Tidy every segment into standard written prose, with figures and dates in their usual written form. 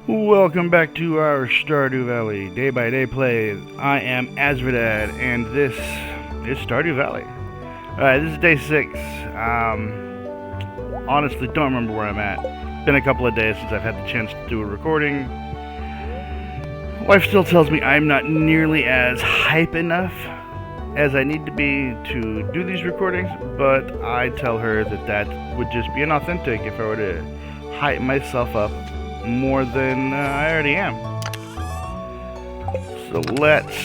Welcome back to our Stardew Valley day by day plays. I am Azradad, and this is Stardew Valley. Alright, this is day 6. Honestly, don't remember where I'm at. Been a couple of days since I've had the chance to do a recording. Wife still tells me I'm not nearly as hype enough as I need to be to do these recordings, but I tell her that would just be inauthentic if I were to hype myself up more than I already am. So let's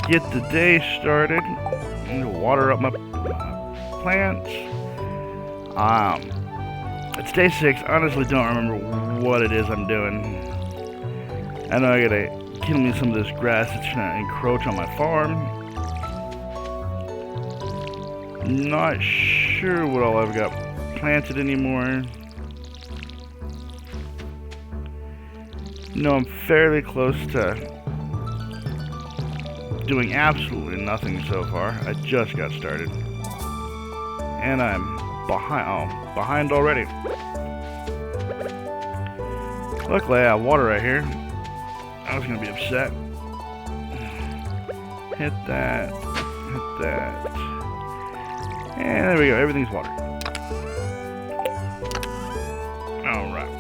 get the day started. Water up my plants. It's day 6. Honestly, don't remember what it is I'm doing. I know I gotta kill me some of this grass that's trying to encroach on my farm. Not sure what all I've got planted anymore. No, I'm fairly close to doing absolutely nothing so far. I just got started. And I'm behind already. Luckily I have water right here. I was gonna be upset. Hit that. And there we go, everything's watered. Alright.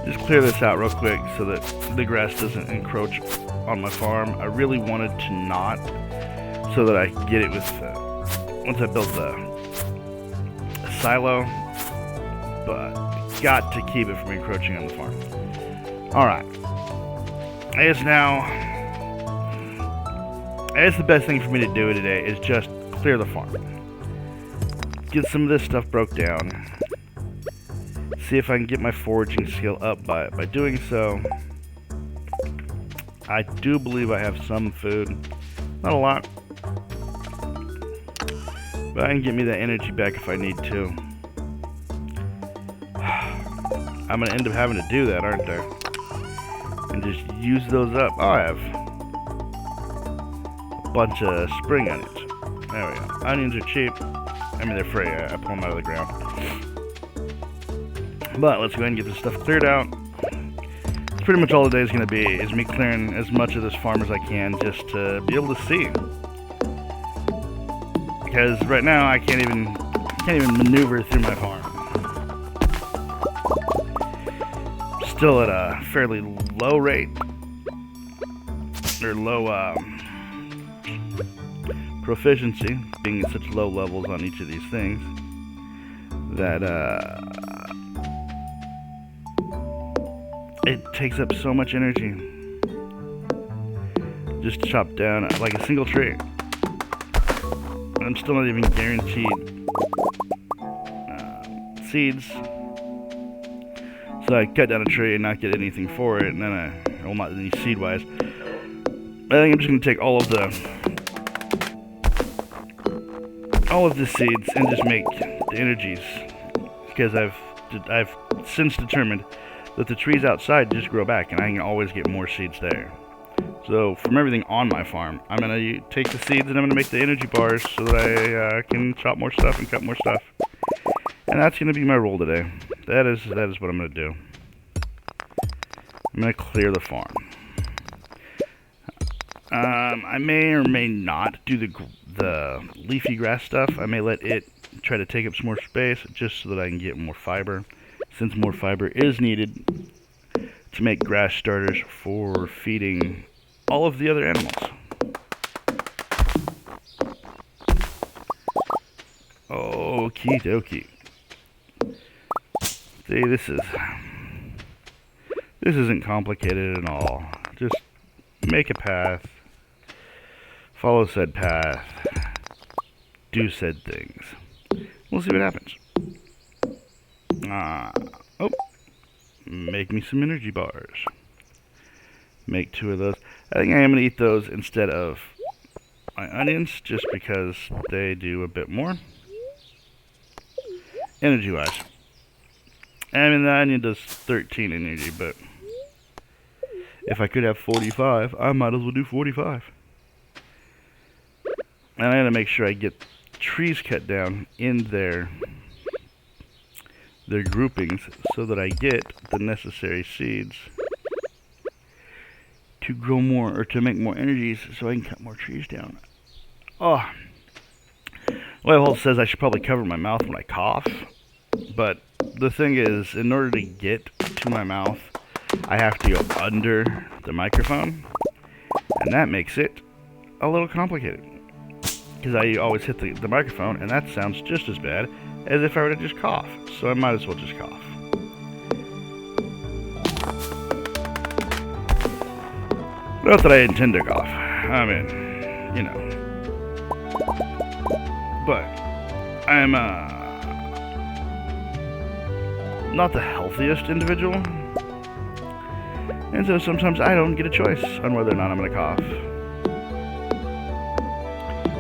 Just clear this out real quick so that the grass doesn't encroach on my farm. I really wanted to not, so that I could get it with once I built the silo, but got to keep it from encroaching on the farm. Alright, I guess the best thing for me to do today is just clear the farm, get some of this stuff broke down, see if I can get my foraging skill up by doing so. I do believe I have some food, not a lot, but I can get me that energy back if I need to. I'm gonna end up having to do that, aren't I? And just use those up. Oh, I have a bunch of spring onions. There we go. Onions are cheap. I mean, they're free. I pull them out of the ground. But let's go ahead and get this stuff cleared out. That's pretty much all the day is going to be, is me clearing as much of this farm as I can just to be able to see. Because right now I can't even maneuver through my farm. Still at a fairly low rate, or low proficiency, being at such low levels on each of these things, that it takes up so much energy just to chop down like a single tree. I'm still not even guaranteed seeds, so I cut down a tree and not get anything for it, and then well, not any seed wise. I think I'm just gonna take all of the seeds and just make the energies, because I've since determined that the trees outside just grow back, and I can always get more seeds there. So from everything on my farm, I'm gonna take the seeds and I'm gonna make the energy bars so that I can chop more stuff and cut more stuff. And that's gonna be my role today. That is what I'm gonna do. I'm gonna clear the farm. I may or may not do the leafy grass stuff. I may let it try to take up some more space just so that I can get more fiber, since more fiber is needed to make grass starters for feeding all of the other animals. Okie dokie. See, this isn't complicated at all. Just make a path, follow said path, do said things. We'll see what happens. Make me some energy bars. Make 2 of those. I think I am going to eat those instead of my onions, just because they do a bit more energy wise. I mean, the onion does 13 energy, but if I could have 45, I might as well do 45. And I gotta make sure I get trees cut down in there their groupings so that I get the necessary seeds to grow more, or to make more energies so I can cut more trees down. Oh, Y1D6 says I should probably cover my mouth when I cough, but the thing is, in order to get to my mouth, I have to go under the microphone, and that makes it a little complicated, because I always hit the microphone, and that sounds just as bad as if I were to just cough, so I might as well just cough. Not that I intend to cough. I mean, you know. But I'm not the healthiest individual. And so sometimes I don't get a choice on whether or not I'm going to cough.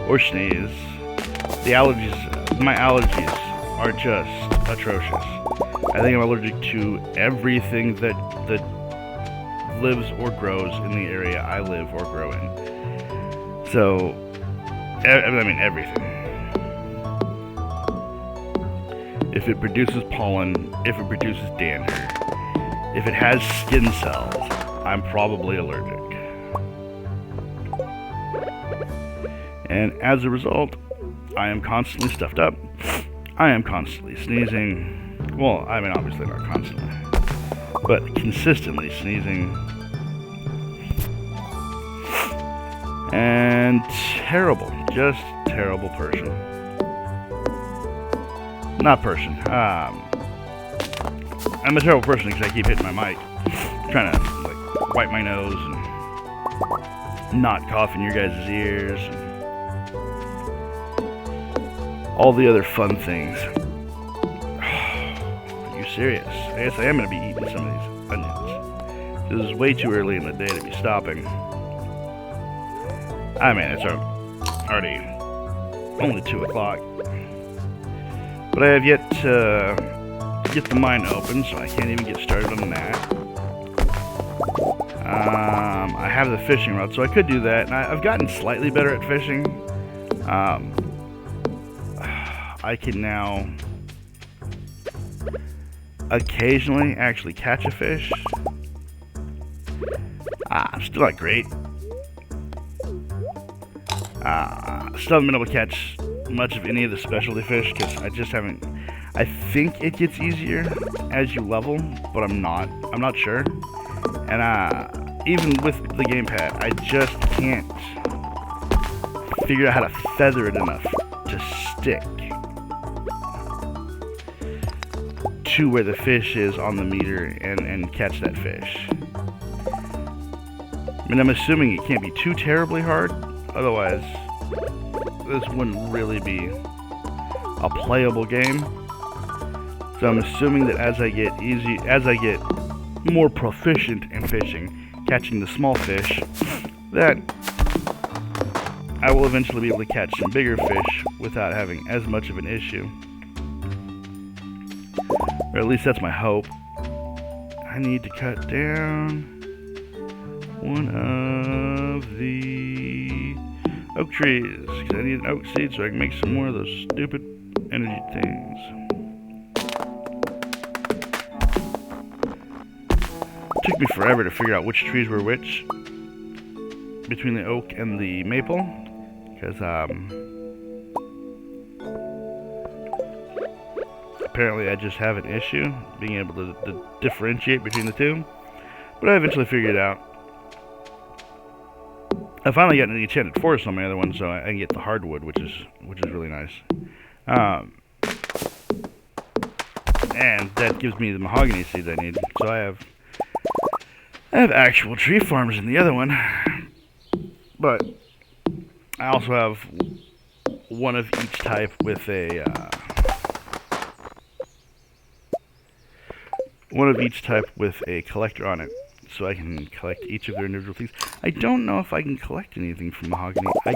Or sneeze. The allergies, my allergies are just atrocious. I think I'm allergic to everything that lives or grows in the area I live or grow in. So, I mean everything. If it produces pollen, if it produces dander, if it has skin cells, I'm probably allergic. And as a result, I am constantly stuffed up. I am constantly sneezing. Well, I mean obviously not constantly, but consistently sneezing. And terrible, just terrible person. Not person. I'm a terrible person because I keep hitting my mic, trying to like wipe my nose and not cough in your guys' ears, and all the other fun things. Are you serious? I guess I am going to be eating some of these onions. This is way too early in the day to be stopping. I mean, it's already only 2 o'clock. But I have yet to get the mine open, so I can't even get started on that. I have the fishing rod, so I could do that. And I've gotten slightly better at fishing. I can now occasionally actually catch a fish. I'm still not great. Still haven't been able to catch much of any of the specialty fish because I just haven't. I think it gets easier as you level, but I'm not sure. And even with the gamepad, I just can't figure out how to feather it enough to stick to where the fish is on the meter and catch that fish. I mean, I'm assuming it can't be too terribly hard, otherwise this wouldn't really be a playable game. So I'm assuming that as I get more proficient in fishing, catching the small fish, that I will eventually be able to catch some bigger fish without having as much of an issue. Or at least that's my hope. I need to cut down one of the oak trees, because I need an oak seed so I can make some more of those stupid energy things. It took me forever to figure out which trees were which between the oak and the maple, because apparently I just have an issue being able to differentiate between the two, but I eventually figured it out. I finally got an enchanted forest on my other one, so I can get the hardwood, which is really nice. And that gives me the mahogany seeds I need. So I have actual tree farms in the other one, but I also have one of each type with a collector on it, so I can collect each of their individual things. I don't know if I can collect anything from mahogany. I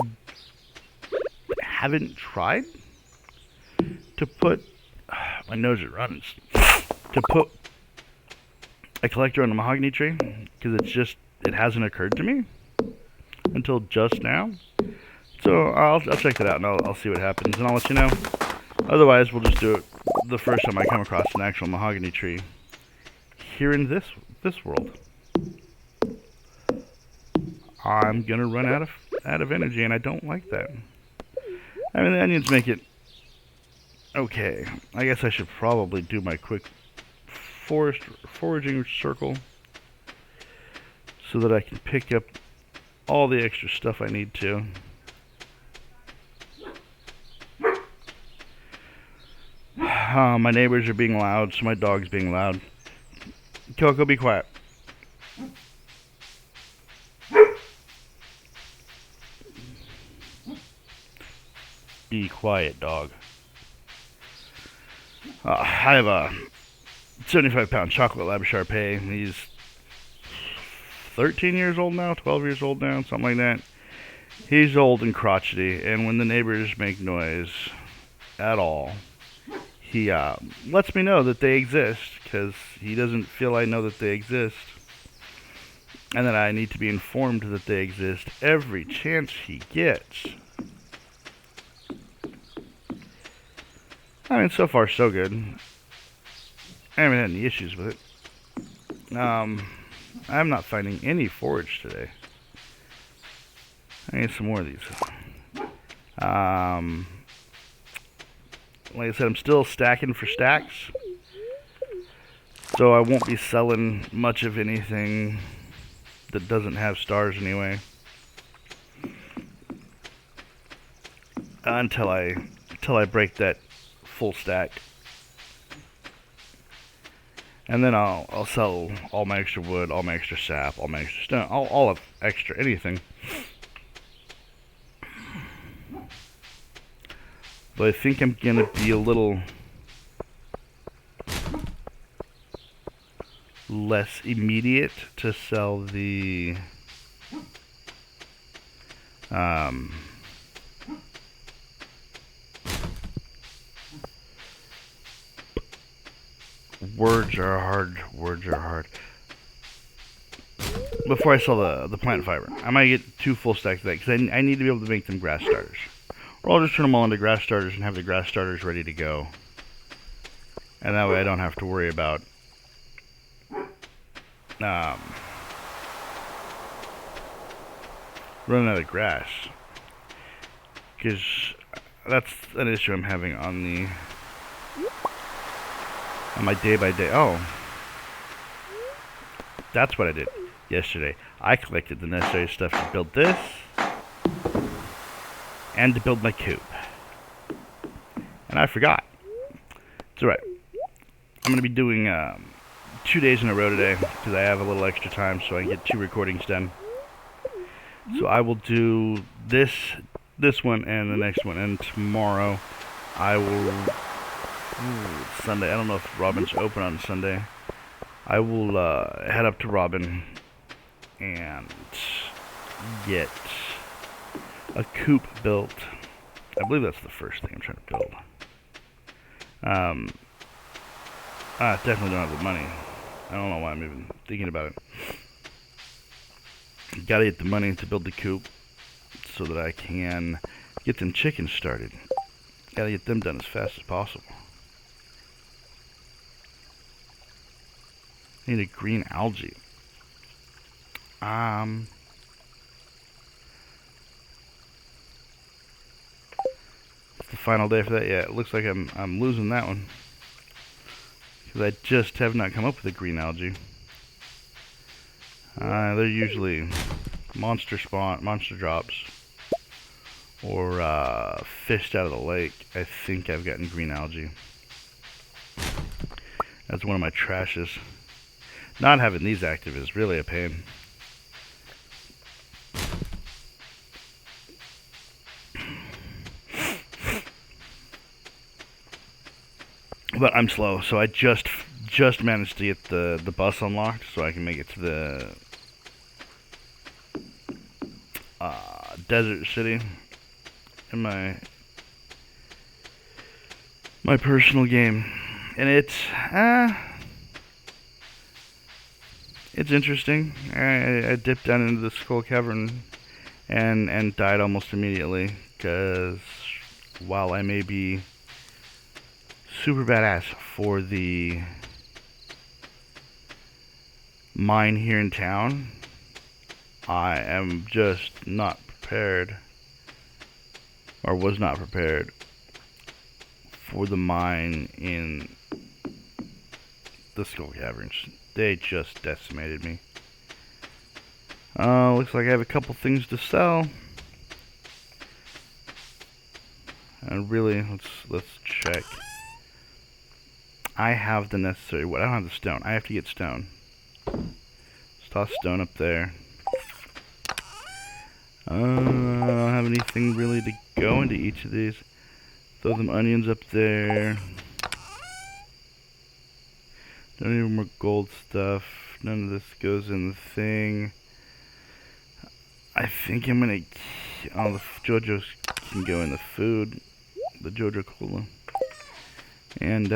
haven't tried to put my nose is running to put a collector on a mahogany tree, because it hasn't occurred to me until just now. So I'll check that out and I'll see what happens, and I'll let you know. Otherwise, we'll just do it the first time I come across an actual mahogany tree here in this world. I'm gonna run out of energy, and I don't like that. I mean, the onions make it okay. I guess I should probably do my quick foraging circle so that I can pick up all the extra stuff I need to. My neighbors are being loud, so my dog's being loud. Coco, be quiet. Be quiet, dog. I have a 75-pound chocolate lab Shar-Pei. He's 13 years old now, 12 years old now, something like that. He's old and crotchety, and when the neighbors make noise at all, he lets me know that they exist, because he doesn't feel I know that they exist, and that I need to be informed that they exist every chance he gets. I mean, so far so good. I haven't had any issues with it. I'm not finding any forage today. I need some more of these. Like I said, I'm still stacking for stacks, so I won't be selling much of anything that doesn't have stars anyway, until I break that full stack, and then I'll sell all my extra wood, all my extra sap, all my extra stone, all of extra anything. But I think I'm gonna be a little less immediate to sell the words are hard. Before I sell the plant fiber, I might get 2 full stacks of that, because I need to be able to make them grass starters. Or I'll just turn them all into grass starters and have the grass starters ready to go. And that way I don't have to worry about running out of grass. Because that's an issue I'm having on my day-by-day. Oh. That's what I did yesterday. I collected the necessary stuff to build this, and to build my coop. And I forgot. It's alright. I'm going to be doing 2 days in a row today, because I have a little extra time, so I can get 2 recordings done. So I will do this one and the next one, and tomorrow I will... it's Sunday. I don't know if Robin's open on Sunday. I will head up to Robin and get a coop built. I believe that's the first thing I'm trying to build. I definitely don't have the money. I don't know why I'm even thinking about it. Gotta get the money to build the coop so that I can get them chickens started. Gotta get them done as fast as possible. I need a green algae. It's the final day for that. Yeah, it looks like I'm losing that one, because I just have not come up with a green algae. They're usually monster drops, or fished out of the lake. I think I've gotten green algae. That's one of my trashes. Not having these active is really a pain. But I'm slow, so I just managed to get the bus unlocked so I can make it to the desert city in my personal game, and it's interesting. I dipped down into the skull cavern and died almost immediately, because while I may be super badass for the mine here in town. I am just not prepared, or was not prepared, for the mine in the Skull Caverns. They just decimated me. Looks like I have a couple things to sell. And really, let's check. I have the necessary. What? I don't have the stone. I have to get stone. Let's toss stone up there. I don't have anything really to go into each of these. Throw some onions up there. Don't need more gold stuff. None of this goes in the thing. I think I'm gonna. Oh, the JoJo's can go in the food. The JoJo Cola. And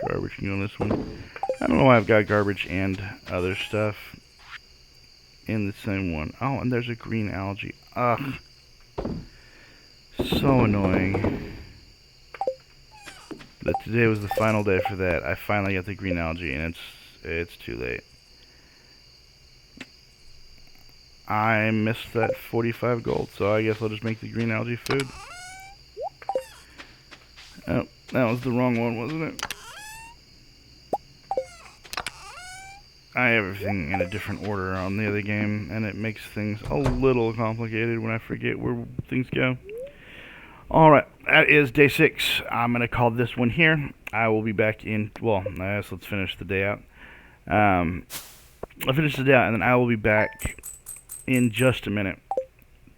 garbage can go on this one. I don't know why I've got garbage and other stuff in the same one. Oh, and there's a green algae. Ugh. So annoying. But today was the final day for that. I finally got the green algae, and it's too late. I missed that 45 gold, so I guess I'll just make the green algae food. Oh, that was the wrong one, wasn't it? I have everything in a different order on the other game, and it makes things a little complicated when I forget where things go. Alright, that is day 6. I'm going to call this one here. I will be back in, well, I guess let's finish the day out. I'll finish the day out, and then I will be back in just a minute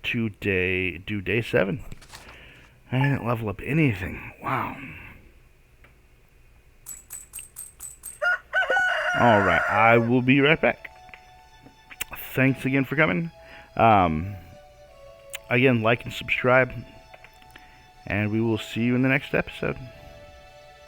to do day 7. I didn't level up anything. Wow. Alright, I will be right back. Thanks again for coming. Again, like and subscribe. And we will see you in the next episode.